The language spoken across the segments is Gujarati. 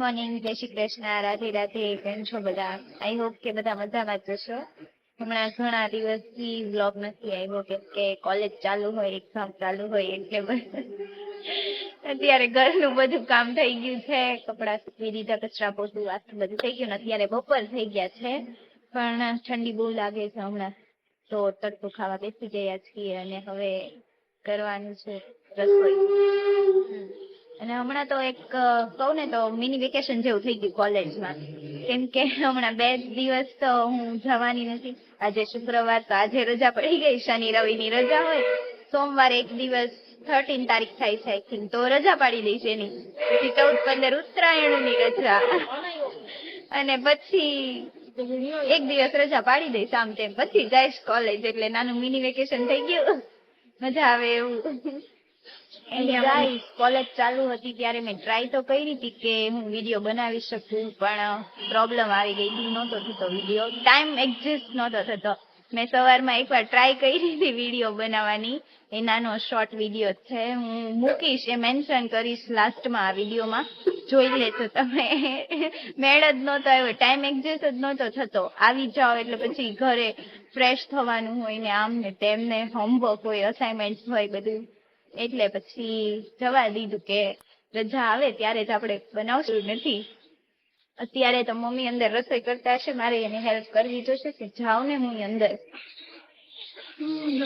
મોર્નિંગ, જય શ્રી કૃષ્ણ, રાધે રાધે. કેમ છો બધા? આઈ હોપ કે બધા મજામાં જ જશો. હમણાં ઘણા દિવસથી વ્લોગ નથી આવ્યો કેમ કે કોલેજ ચાલુ હોય, એક્ઝામ ચાલુ હોય એટલે અત્યારે ઘરનું બધું કામ થઈ ગયું છે, કપડા સૂકવી દીધા, કચરા પોતું વાસણ બધું થઈ ગયું ને અત્યારે બપોર થઈ ગયા છે, પણ ઠંડી બહુ લાગે છે હમણાં, તો તડકો ખાવા બેસી ગયા છીએ અને હવે કરવાનું છે રસોઈ. અને હમણાં તો એક કહું ને તો મિની વેકેશન જેવું થઈ ગયું કોલેજમાં, કેમ કે હમણાં 2 દિવસ તો હું જવાની નથી. આજે શુક્રવાર તો આજે રજા પડી ગઈ, શનિ રવિ ની રજા હોય, સોમવારે એક દિવસ 13 તારીખ થાય છે આઈ થિંક, તો રજા પાડી દઈશ એની, પછી 14-15 ઉત્તરાયણ ની રજા અને પછી એક દિવસ રજા પાડી દઈશ આમ તેમ, પછી જઈશ કોલેજ. એટલે નાનું મિની વેકેશન થઈ ગયું, મજા આવે એવું. કોલેજ ચાલુ હતી ત્યારે મેં ટ્રાય તો કરી હતી કે હું વિડીયો બનાવી શકું, પણ પ્રોબ્લેમ આવી ગઈ, નહોતો થતો વિડીયો, ટાઈમ એડજસ્ટ નહોતો થતો. મેં સવારમાં એકવાર ટ્રાય કરી હતી વિડીયો બનાવવાની, એ નાનો શોર્ટ વિડીયો છે, હું મૂકીશ, એ મેન્શન કરીશ લાસ્ટમાં આ વિડીયોમાં, જોઈ લેજો તમે. મેળ જ નહોતો આવ્યો, ટાઈમ એડજસ્ટ જ નહોતો થતો. આવી જાઓ એટલે પછી ઘરે ફ્રેશ થવાનું હોય ને, આમ ને તેમને હોમવર્ક હોય, અસાઇનમેન્ટ હોય બધું, એટલે પછી જવા દીધું કે રજા આવે ત્યારે જ આપણે બનાવશું. નથી અત્યારે તો મમ્મી અંદર રસોઈ કરતા હશે, મારે એને હેલ્પ કરવી જોશે કે જાવ ને હું અંદર.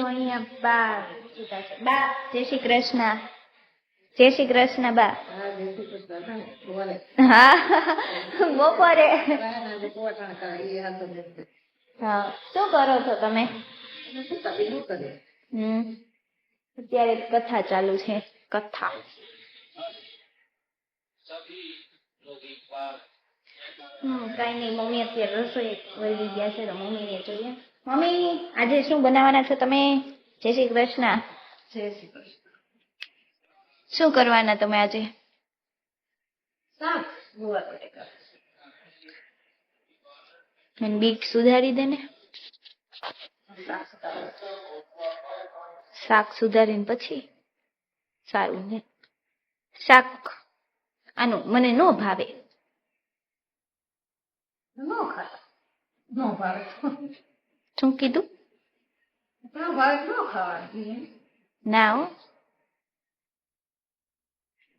અહીંયા બા જય શ્રી કૃષ્ણ. જય શ્રી કૃષ્ણ બા. હા બપોરે. હા શું કરો છો તમે? અત્યારે કથા ચાલુ છે, કથા. કઈ નઈ, મમ્મી અત્યારે રસોઈ વળી ગયા છે તો મમ્મી ને જોઈએ. મમ્મી આજે શું બનાવવાના છો તમે? જય શ્રી કૃષ્ણ. જય શ્રી કૃષ્ણ. શું કરવાના તમે આજે? શાક, ગુવાર બટેકા. મને બીટ સુધારી દે ને. શાક સુધારીને પછી સારું ને. શાક આનું મને નો ભાવે. શું કીધું? ના હો,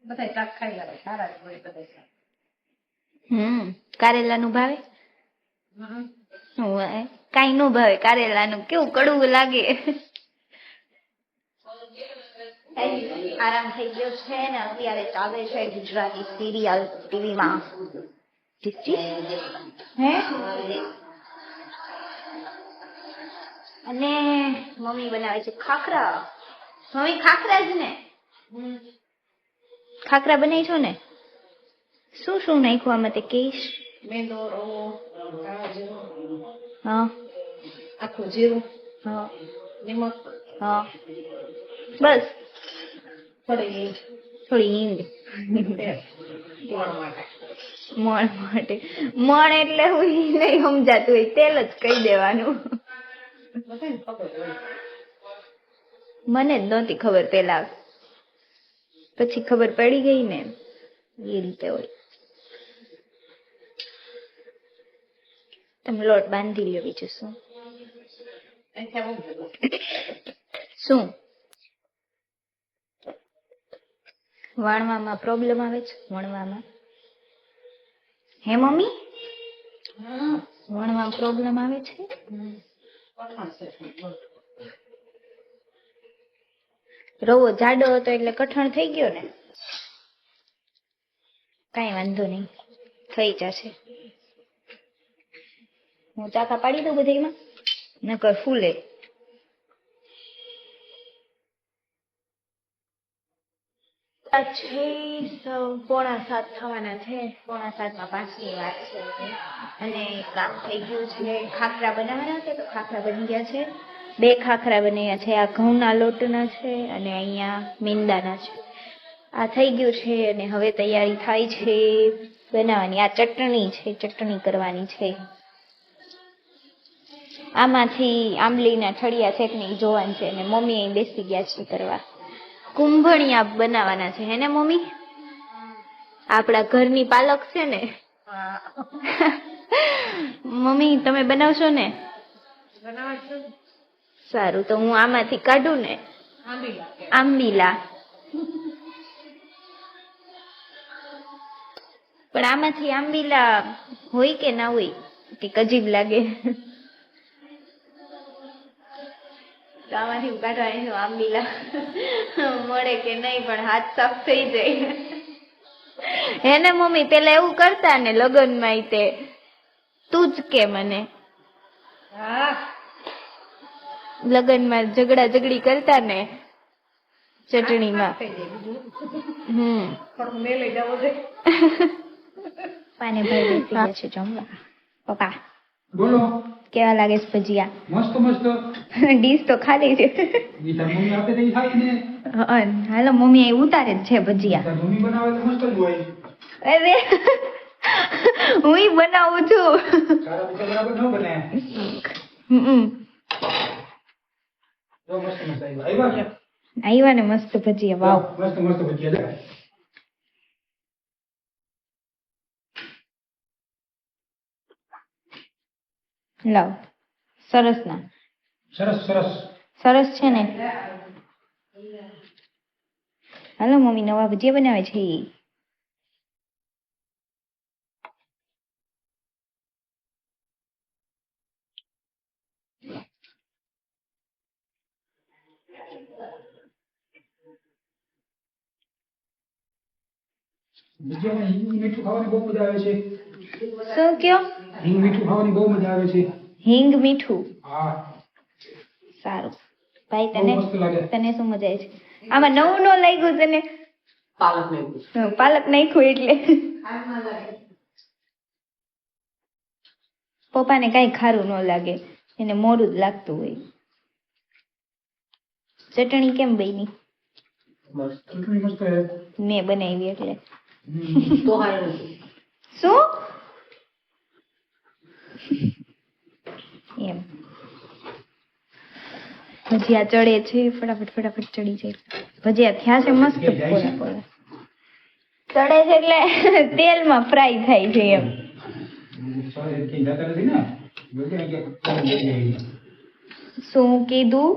બધા શાક ખાઈ લે, સારા જ હોય બધા શાક. કારેલાનું ભાવે? કઈ નો ભાવે કારેલાનું, કેવું કડવું લાગે. આરામ થઈ ગયો છે ને અત્યારે ચાલે છે ગુજરાતી સિરિયલ ટીવીમાં. હે અને મમ્મી બનાવે છે ખાખરા. મમ્મી ખાખરા જ ને, ખાખરા બનાવી છો ને? શું શું નાખ્યું આમાં તે કહીશ? મેંદો, રવો, હા, આખું જીરું, હા, નમક, હા, બસ. થોડી હિંગ. મણ માટે, મણ એટલે હું નહીં સમજાતું હોય, તેલ જ કહી દેવાનું. મને જ નહોતી ખબર પેલા, પછી ખબર પડી ગઈ ને, એ રીતે હોય. તમે લોટ બાંધી લ્યો, બીજું શું. શું વણવામાં પ્રોબ્લેમ આવે છે? વણવામાં હે મમ્મી? વણવામાં પ્રોબ્લેમ આવે છે? રવો જાડો હતો એટલે કઠણ થઈ ગયો ને? કઈ વાંધો નહીં, થઈ જશે. હું ચાકા પાડી દઉં બધામાં, નકર ફૂલે. છે 6:45 થવાના છે, 6:45 માં 5ની વાત છે અને કામ થઈ ગયું છે. ખાખરા બનાવવાના હતા તો ખાખરા બની ગયા છે. 2 ખાખરા બનાવ્યા છે, આ ઘઉંના લોટના છે અને અહીંયા મેંદાના છે. આ થઈ ગયું છે અને હવે તૈયારી થાય છે બનાવવાની. આ ચટણી છે, ચટણી કરવાની છે. આમાંથી આંબલીના ઠળિયા છે કે નહીં જોવાનું છે અને મમ્મી અહીં બેસી ગયા છે કરવા. કુંભણિયા બનાવવાના છે હે ને મમ્મી? આપણા ઘરની પાલક છે ને. મમ્મી તમે બનાવશો ને? સારું, તો હું આમાંથી કાઢું ને. આંબીલા. પણ આમાંથી આંબીલા હોય કે ના હોય કે અજીબ લાગે? તો આમાંથી હું કાઢવાની આંબીલા મળે કે નહીં, પણ હાથ સાફ થઈ જાય. હે ને મમ્મી, પેલા એવું કરતા ને લગ્નમાં તે તું જ કે મને. લગ્નમાં ઝઘડા ઝઘડી કરતા ને ચટણીમાં. પાને ભાઈ બેસી ગયા છે જમવા. પપ્પા બોલો. કેવા લાગે છે ભજીયા? મસ્ત મસ્ત. ડીશ તો ખાલી છે. મમ્મી આપે તો ખાઈને. હાલો મમ્મી એ ઉતારે જ છે ભજીયા. મમ્મી બનાવે તો મસ્ત જ હોય. અરે હું બનાવું છું. તારા બીજા બરાબર ન બને. તો મસ્ત મસ્ત આવ્યા કે? આવ્યા ને મસ્ત ભજીયા. વાવ, મસ્ત મસ્ત ભજીયા. લાવ. સરસ ના? સરસ સરસ સરસ છે ને? હાલો મમ્મી નવા ભજીયા બનાવે છે. ભજીયામાં હિંગ મીઠું ખાવાની બહુ મજા આવે છે. શું કયો? હિંગ મીઠું ખાવાની બહુ મજા આવે છે. હિંગ મીઠું? હા. સારું ભાઈ. બહુ મસ્ત લાગે. તને શું મજા આવે છે? આમાં નવું ન લાગ્યું તને? પાલક નાખ્યું. પાલક નાખ્યું એટલે પપ્પાને કઈ ખારું ન લાગે, એને મોડું જ લાગતું હોય. ચટણી કેમ બની? મસ્ત. ચટણી મસ્ત હે. મેં બનાવી એટલે. તો હારું. શું એમ? ભજીયા ચડે છે, ફટાફટ ફટાફટ ચડી જાય. ભજીયા થયા છે મસ્ત પોલા પોલા. ચડે છે એટલે તેલમાં ફ્રાય થાય છે એમ. શું કીધું?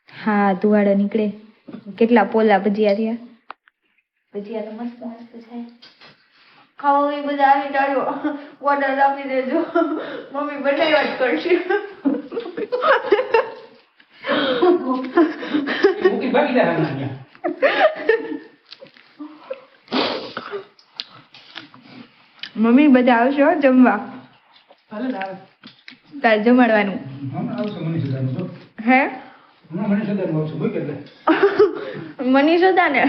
હા ધુવાડો નીકળે. કેટલા પોલા ભજીયા થયા. ભજીયા તો મસ્ત મસ્ત છે. ખાઓ એ બધા આવી ટાળ્યો. ઓર્ડર આપી દેજો, મમ્મી બનાવ્યા જ કરશે. મમ્મી બધા આવશે હો જમવા. તારે જમાડવાનું હે? મનીષા ને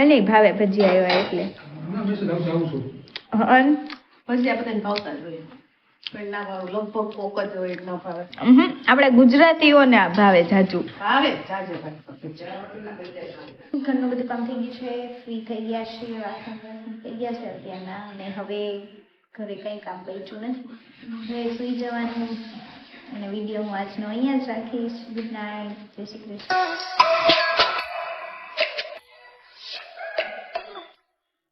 એને ભાવે ભજીયા આવ્યા એટલે. આપણે ગુજરાતીઓને આ ભાવે જાજુ. ઘરનું બધું કામ થઈ ગયું છે, ફ્રી થઈ ગયા છે, વાસણ થઈ ગયા છે અત્યારના, અને હવે ઘરે કઈ કામ બચ્યું નથી. હવે સુઈ જવાનું. અને વિડીયો હું આજનો અહીંયા જ રાખીશ. ગુડ નાઇટ, જય શ્રી કૃષ્ણ.